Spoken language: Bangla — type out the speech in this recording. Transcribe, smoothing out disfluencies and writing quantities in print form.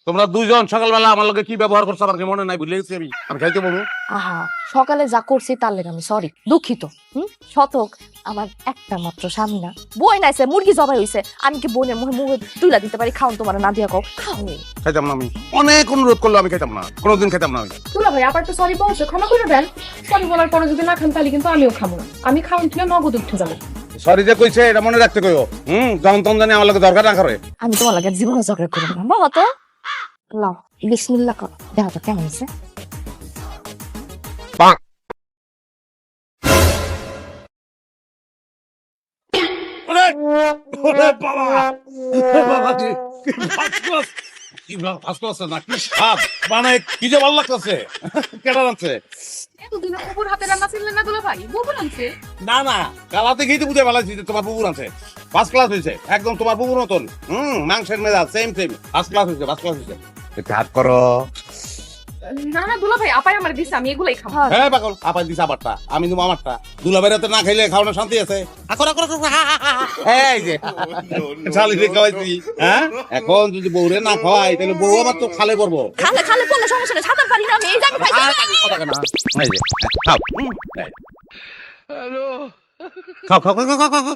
তোমরা দুইজন সকালবেলা আমার লগে কি ব্যবহার করছো আমার কি মনে নাই, ভুলে গেছি আমি। আমি খাইতে বলবো। আহা সকালে যা করছি তার লেগে আমি সরি, দুঃখিত। শতক আমার একটা মাত্র স্বামী না, বই নাইছে, মুরগি জবাই হইছে, আমি কি বোনের মুখে মুখে তুইলা দিতে পারি? খাওন তোমার না দিয়া কও খাও। খাইতাম না আমি, অনেক অনুরোধ করলো আমি খাইতাম না, কোনোদিন খাইতাম না আমি। দুলা ভাই আবার তো সরি বলছে, ক্ষমা করে দেন। সরি বলার পরে যদি না খান তাহলে কিন্তু আমিও খাবো না। আমি খাওয়ান থেকে নগদ উঠে যাবো। সরি যে কইছে এটা মনে রাখতে কইও। যখন তখন জানি আমার লগে দরকার না করে। আমি তোমার লাগে জীবনে ঝগড়া করবো না বাবা। তো লাও বিসমিল্লাহ করো, দেখো তো কেমন হয়েছে। ওরে ওরে বাবা, বাবা কি ফার্স্ট ক্লাস, কি ফার্স্ট ক্লাস না, কি স্বাদ, মানে কি যে ভালো লাগতেছে। কেডা রাখছে? এতদিনে কুকুর হাতে রান্না ছিলেন না দুলা ভাই, বুবু আনছে। না না, কালাতে গিয়ে তো বুঝে ভালাইছি যে তোমার বুবুর আছে। ফার্স্ট ক্লাস হয়েছে একদম, তোমার বুবুর মতন। মাংসের মেজাজ সেম সেম, ফার্স্ট ক্লাস হয়েছে, ফার্স্ট ক্লাস হয়েছে। একটু হাত করো। না না দুলা ভাই আপাই আমার দিছে, আমি এগুলাই খাবো। হ্যাঁ পাগল, আপাই দিস আমারটা, আমি তুমি আমারটা। দুলাভাইরাতে না খাইলে খাওয়ানোর শান্তি আছে? আকর আকর আকর, এই যে শালিরে খাওয়াইছি। হ্যাঁ, এখন যদি বউরে না খাওয়াই তাহলে বউ আমার তো খালে পড়বো। খালে খালে পড়লে সমস্যা নেই, সাঁতার পারি না আমি, এই যে আমি খাইছি। এই যে খাও। হ্যালো, খাও খাও খাও খাও খাও খাও।